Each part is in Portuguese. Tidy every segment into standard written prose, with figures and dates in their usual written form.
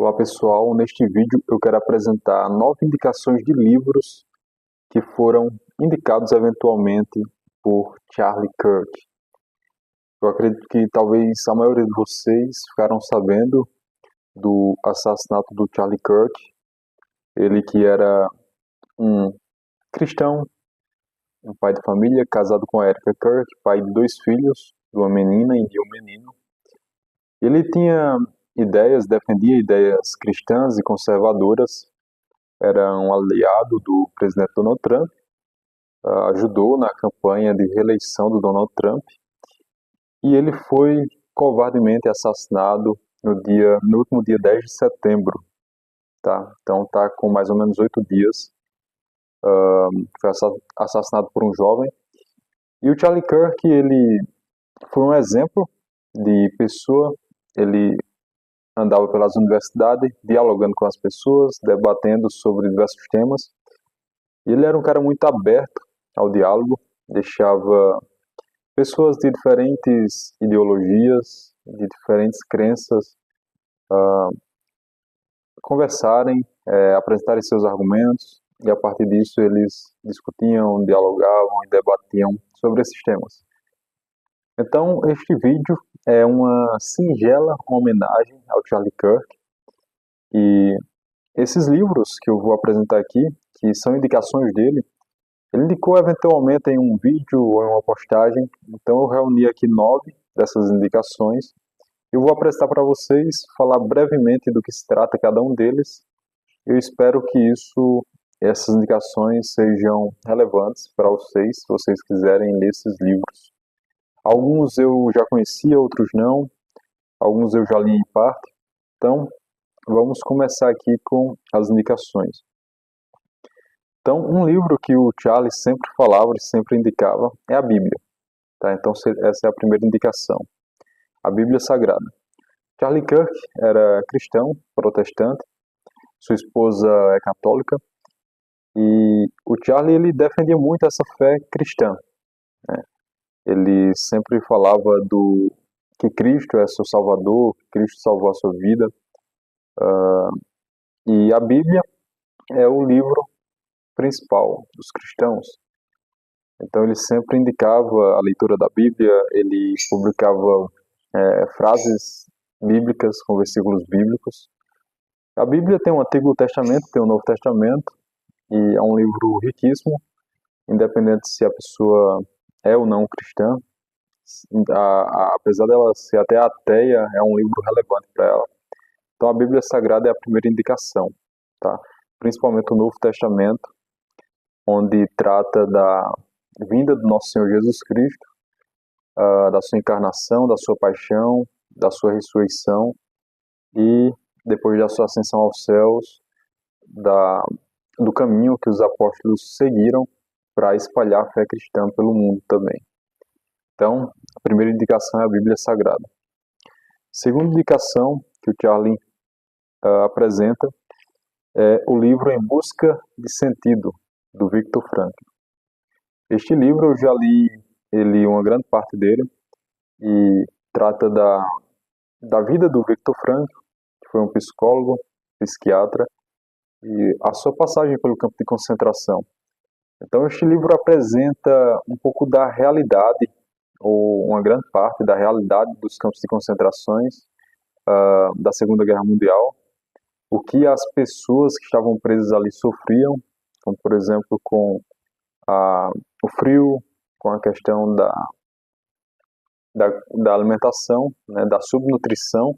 Olá pessoal, neste vídeo eu quero apresentar 9 indicações de livros que foram indicados eventualmente por Charlie Kirk. Eu acredito que talvez a maioria de vocês ficaram sabendo do assassinato do Charlie Kirk, ele que era um cristão, um pai de família, casado com a Erica Kirk, pai de 2 filhos, de uma menina e de um menino. Ele tinha defendia ideias cristãs e conservadoras, era um aliado do presidente Donald Trump, ajudou na campanha de reeleição do Donald Trump, e ele foi covardemente assassinado no último dia 10 de setembro, tá? Então tá com mais ou menos 8 dias, foi assassinado por um jovem. E o Charlie Kirk, ele foi um exemplo de pessoa, ele andava pelas universidades, dialogando com as pessoas, debatendo sobre diversos temas. Ele era um cara muito aberto ao diálogo, deixava pessoas de diferentes ideologias, de diferentes crenças, conversarem, apresentarem seus argumentos, e a partir disso eles discutiam, dialogavam e debatiam sobre esses temas. Então, este vídeo é uma singela homenagem ao Charlie Kirk, e esses livros que eu vou apresentar aqui, que são indicações dele, ele indicou eventualmente em um vídeo ou em uma postagem, então eu reuni aqui 9 dessas indicações. Eu vou apresentar para vocês, falar brevemente do que se trata cada um deles. Eu espero que essas indicações sejam relevantes para vocês, se vocês quiserem ler esses livros. Alguns eu já conhecia, outros não. Alguns eu já li em parte. Então, vamos começar aqui com as indicações. Então, um livro que o Charlie sempre falava e sempre indicava é a Bíblia. Tá? Então, essa é a primeira indicação. A Bíblia Sagrada. Charlie Kirk era cristão, protestante. Sua esposa é católica. E o Charlie, ele defendia muito essa fé cristã, né? Ele sempre falava que Cristo é seu salvador, que Cristo salvou a sua vida. E a Bíblia é o livro principal dos cristãos. Então ele sempre indicava a leitura da Bíblia, ele publicava frases bíblicas com versículos bíblicos. A Bíblia tem um Antigo Testamento, tem um Novo Testamento, e é um livro riquíssimo, independente se a pessoa é ou não cristã. Apesar dela ser até ateia, é um livro relevante para ela. Então a Bíblia Sagrada é a primeira indicação, tá? Principalmente o Novo Testamento, onde trata da vinda do nosso Senhor Jesus Cristo, da sua encarnação, da sua paixão, da sua ressurreição e depois da sua ascensão aos céus, do caminho que os apóstolos seguiram para espalhar a fé cristã pelo mundo também. Então, a primeira indicação é a Bíblia Sagrada. Segunda indicação que o Charlie apresenta é o livro Em Busca de Sentido, do Viktor Frankl. Este livro eu já li uma grande parte dele, e trata da vida do Viktor Frankl, que foi um psicólogo, psiquiatra, e a sua passagem pelo campo de concentração. Então este livro apresenta um pouco da realidade, ou uma grande parte da realidade dos campos de concentrações da Segunda Guerra Mundial, o que as pessoas que estavam presas ali sofriam, como por exemplo com o frio, com a questão da alimentação, né, da subnutrição.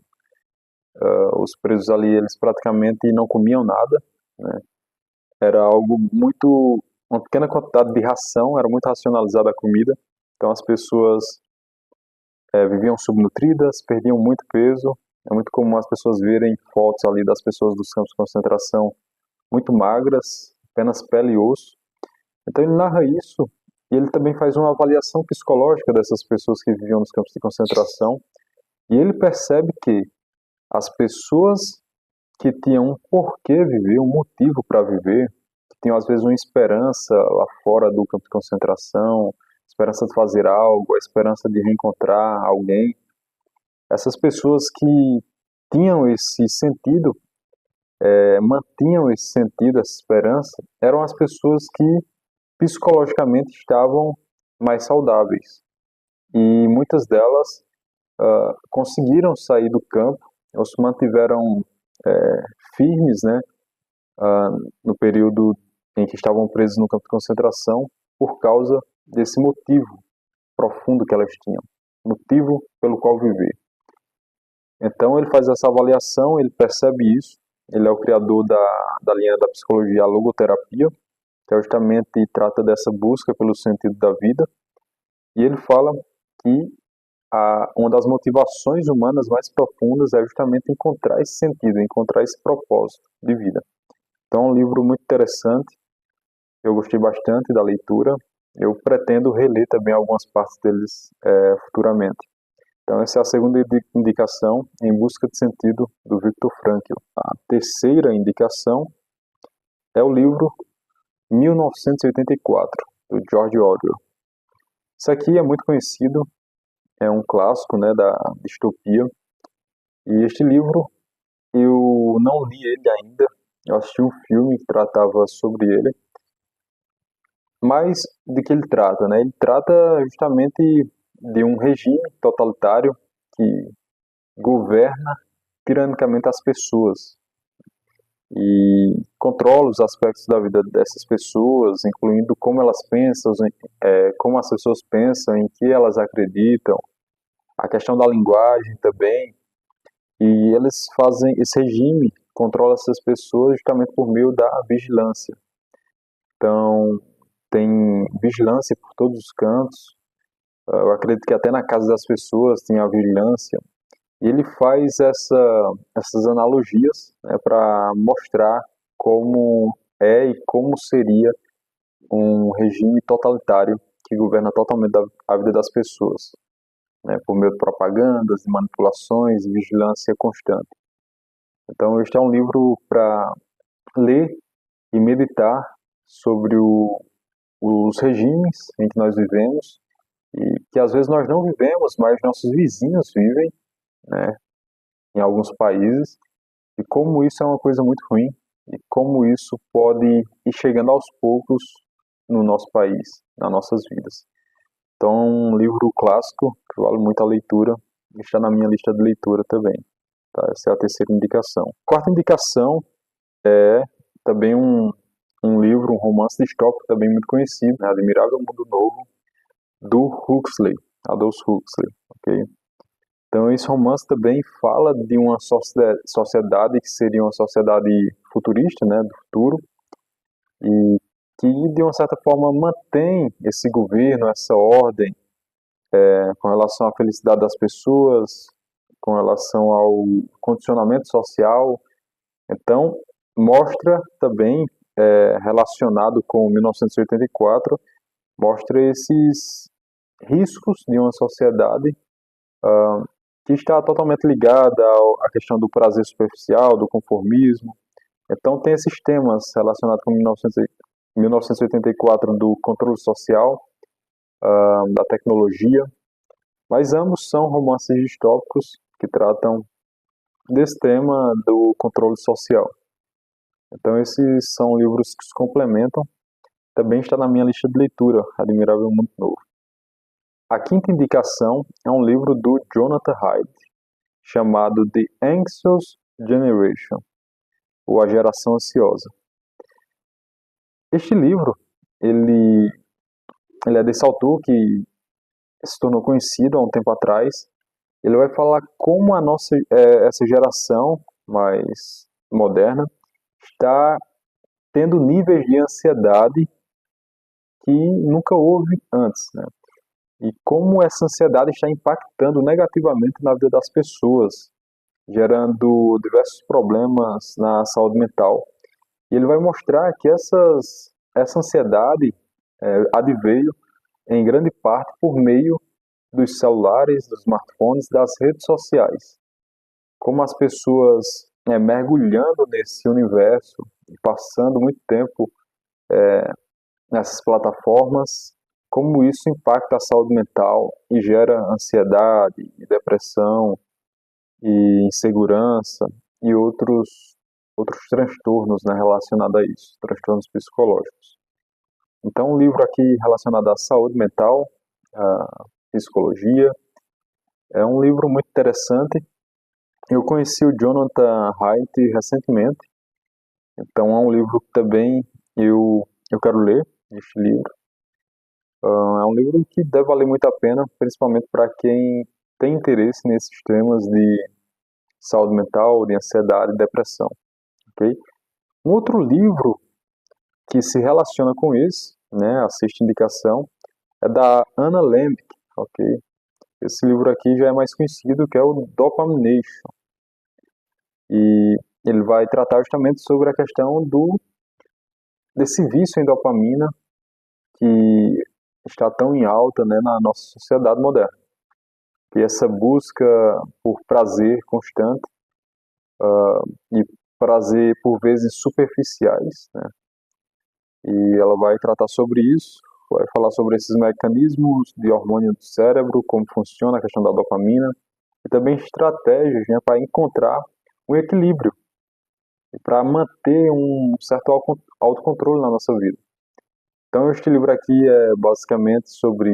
Os presos ali, eles praticamente não comiam nada, né? Era algo uma pequena quantidade de ração, era muito racionalizada a comida, então as pessoas viviam subnutridas, perdiam muito peso. É muito comum as pessoas verem fotos ali das pessoas dos campos de concentração muito magras, apenas pele e osso. Então ele narra isso, e ele também faz uma avaliação psicológica dessas pessoas que viviam nos campos de concentração, e ele percebe que as pessoas que tinham um porquê viver, um motivo para viver, que tinham às vezes uma esperança lá fora do campo de concentração, esperança de fazer algo, a esperança de reencontrar alguém, essas pessoas que tinham esse sentido, mantinham esse sentido, essa esperança, eram as pessoas que psicologicamente estavam mais saudáveis. E muitas delas conseguiram sair do campo, ou se mantiveram firmes, né, no período em que estavam presos no campo de concentração, por causa desse motivo profundo que elas tinham, motivo pelo qual viver. Então ele faz essa avaliação, ele percebe isso, ele é o criador da linha da psicologia, a logoterapia, que justamente trata dessa busca pelo sentido da vida, e ele fala que uma das motivações humanas mais profundas é justamente encontrar esse sentido, encontrar esse propósito de vida. Então é um livro muito interessante, eu gostei bastante da leitura, eu pretendo reler também algumas partes deles futuramente. Então essa é a segunda indicação, Em Busca de Sentido, do Viktor Frankl. A terceira indicação é o livro 1984, do George Orwell. Isso aqui é muito conhecido, é um clássico, né, da distopia, e este livro eu não li ele ainda, eu assisti um filme que tratava sobre ele, mas de que ele trata, né? Ele trata justamente de um regime totalitário que governa tiranicamente as pessoas e controla os aspectos da vida dessas pessoas, incluindo como elas pensam, como as pessoas pensam, em que elas acreditam, a questão da linguagem também, e eles fazem esse regime, controla essas pessoas justamente por meio da vigilância. Então, tem vigilância por todos os cantos, eu acredito que até na casa das pessoas tem a vigilância, e ele faz essas analogias, né, para mostrar como é e como seria um regime totalitário que governa totalmente a vida das pessoas, né, por meio de propagandas, de manipulações, vigilância constante. Então, este é um livro para ler e meditar sobre os regimes em que nós vivemos e que às vezes nós não vivemos, mas nossos vizinhos vivem, né, em alguns países, e como isso é uma coisa muito ruim e como isso pode ir chegando aos poucos no nosso país, nas nossas vidas. Então, um livro clássico que vale muito a leitura, está na minha lista de leitura também. Tá? Essa é a terceira indicação. Quarta indicação é também um livro, um romance distópico também muito conhecido, né? Admirável Mundo Novo, do Huxley, Aldous Huxley. Okay? Então, esse romance também fala de uma sociedade que seria uma sociedade futurista, né, do futuro, e que, de uma certa forma, mantém esse governo, essa ordem, com relação à felicidade das pessoas, com relação ao condicionamento social. Então, mostra também, relacionado com 1984, mostra esses riscos de uma sociedade que está totalmente ligada à questão do prazer superficial, do conformismo. Então tem esses temas relacionados com 1984 do controle social, da tecnologia, mas ambos são romances distópicos que tratam desse tema do controle social. Então esses são livros que se complementam. Também está na minha lista de leitura, Admirável Mundo Novo. A quinta indicação é um livro do Jonathan Haidt, chamado The Anxious Generation, ou A Geração Ansiosa. Este livro, ele é desse autor que se tornou conhecido há um tempo atrás. Ele vai falar como essa geração mais moderna está tendo níveis de ansiedade que nunca houve antes, né? E como essa ansiedade está impactando negativamente na vida das pessoas, gerando diversos problemas na saúde mental. E ele vai mostrar que essa ansiedade adveio em grande parte por meio dos celulares, dos smartphones, das redes sociais. Como as pessoas mergulhando nesse universo e passando muito tempo nessas plataformas, como isso impacta a saúde mental e gera ansiedade, depressão e insegurança e outros transtornos, né, relacionados a isso, transtornos psicológicos. Então, um livro aqui relacionado à saúde mental, à psicologia, é um livro muito interessante. Eu conheci o Jonathan Haidt recentemente, então é um livro que também eu quero ler, este livro. É um livro que deve valer muito a pena, principalmente para quem tem interesse nesses temas de saúde mental, de ansiedade e depressão, ok? Um outro livro que se relaciona com esse, né, assiste indicação, é da Anna Lembke, ok? Esse livro aqui já é mais conhecido, que é o Dopamination. E ele vai tratar justamente sobre a questão desse vício em dopamina que está tão em alta, né, na nossa sociedade moderna. E essa busca por prazer constante e prazer por vezes superficiais, né? E ela vai tratar sobre isso, vai falar sobre esses mecanismos de hormônio do cérebro, como funciona a questão da dopamina, e também estratégias, né, para encontrar um equilíbrio e para manter um certo autocontrole na nossa vida. Então, este livro aqui é basicamente sobre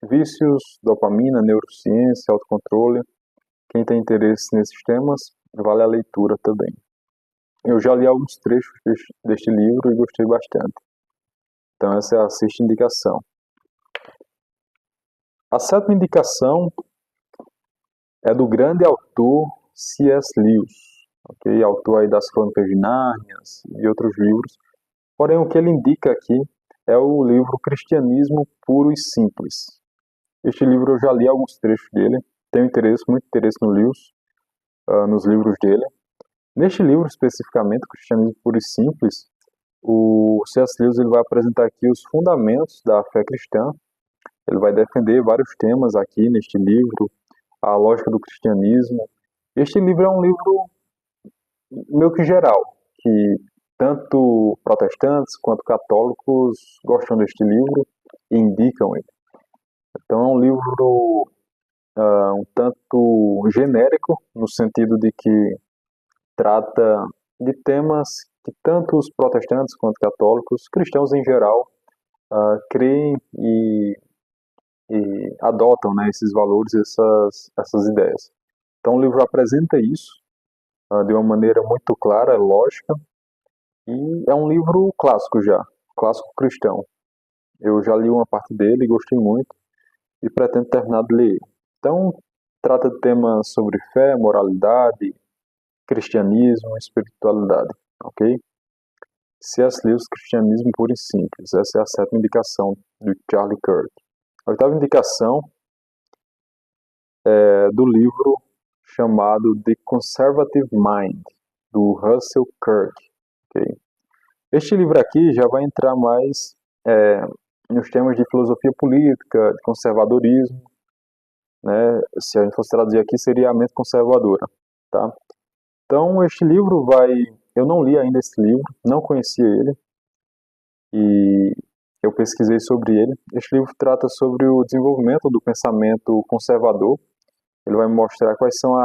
vícios, dopamina, neurociência, autocontrole. Quem tem interesse nesses temas, vale a leitura também. Eu já li alguns trechos deste livro e gostei bastante. Então, essa é a sexta indicação. A sétima indicação é do grande autor C.S. Lewis, okay? Autor aí das Crônicas de Nárnia e outros livros. Porém, o que ele indica aqui é o livro Cristianismo Puro e Simples. Este livro eu já li alguns trechos dele, tenho interesse, muito interesse no Lewis, nos livros dele. Neste livro especificamente, Cristianismo Puro e Simples, o C.S. Lewis ele vai apresentar aqui os fundamentos da fé cristã. Ele vai defender vários temas aqui neste livro, a lógica do cristianismo. Este livro é um livro meio que geral, que tanto protestantes quanto católicos gostam deste livro e indicam ele. Então é um livro um tanto genérico, no sentido de que trata de temas que tanto os protestantes quanto católicos, cristãos em geral, creem e adotam, né, esses valores, essas ideias. Então o livro apresenta isso de uma maneira muito clara, lógica, e é um livro clássico já, clássico cristão. Eu já li uma parte dele e gostei muito e pretendo terminar de ler. Então trata de temas sobre fé, moralidade, cristianismo, espiritualidade, ok? C.S. Lewis, Cristianismo Puro e Simples. Essa é a sétima indicação do Charlie Kirk. A oitava indicação é do livro chamado The Conservative Mind, do Russell Kirk. Okay? Este livro aqui já vai entrar mais nos temas de filosofia política, de conservadorismo, né? Se a gente fosse traduzir aqui, seria a mente conservadora. Tá? Então, este livro eu não li ainda esse livro, não conhecia ele, e eu pesquisei sobre ele. Este livro trata sobre o desenvolvimento do pensamento conservador. Ele vai mostrar quais são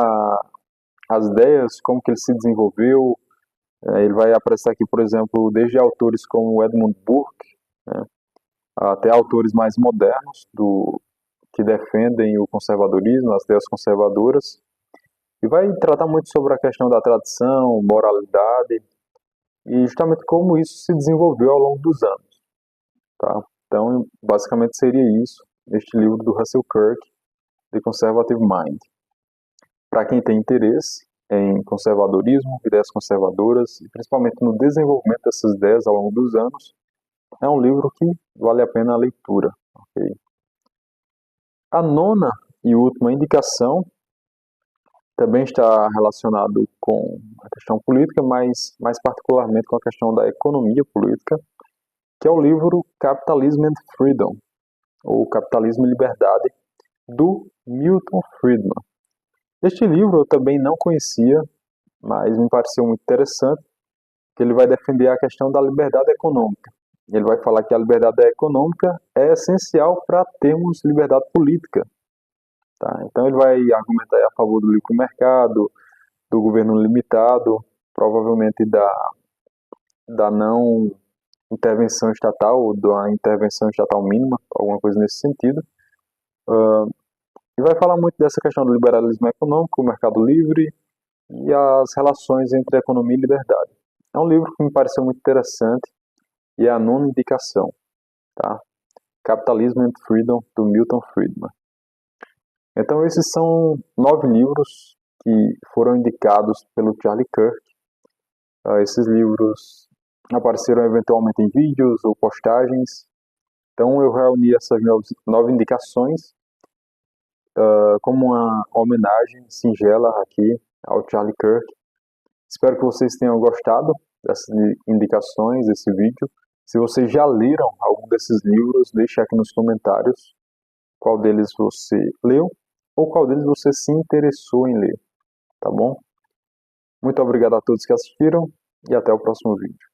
as ideias, como que ele se desenvolveu. Ele vai apresentar aqui, por exemplo, desde autores como Edmund Burke, né, até autores mais modernos que defendem o conservadorismo, as ideias conservadoras. E vai tratar muito sobre a questão da tradição, moralidade, e justamente como isso se desenvolveu ao longo dos anos. Tá? Então, basicamente seria isso, este livro do Russell Kirk, The Conservative Mind. Para quem tem interesse em conservadorismo, ideias conservadoras, e principalmente no desenvolvimento dessas ideias ao longo dos anos, é um livro que vale a pena a leitura. Okay? A nona e última indicação também está relacionado com a questão política, mas mais particularmente com a questão da economia política, que é o livro Capitalism and Freedom, ou Capitalismo e Liberdade, do Milton Friedman. Este livro eu também não conhecia, mas me pareceu muito interessante, que ele vai defender a questão da liberdade econômica. Ele vai falar que a liberdade econômica é essencial para termos liberdade política. Tá? Então ele vai argumentar a favor do livre mercado, do governo limitado, provavelmente da não intervenção estatal ou da intervenção estatal mínima, alguma coisa nesse sentido. E vai falar muito dessa questão do liberalismo econômico, o mercado livre e as relações entre economia e liberdade. É um livro que me pareceu muito interessante e é a nona indicação, tá? Capitalism and Freedom, do Milton Friedman. Então esses são 9 livros que foram indicados pelo Charlie Kirk. Esses livros apareceram eventualmente em vídeos ou postagens. Então eu reuni essas 9 indicações como uma homenagem singela aqui ao Charlie Kirk. Espero que vocês tenham gostado dessas indicações, desse vídeo. Se vocês já leram algum desses livros, deixe aqui nos comentários qual deles você leu ou qual deles você se interessou em ler, tá bom? Muito obrigado a todos que assistiram e até o próximo vídeo.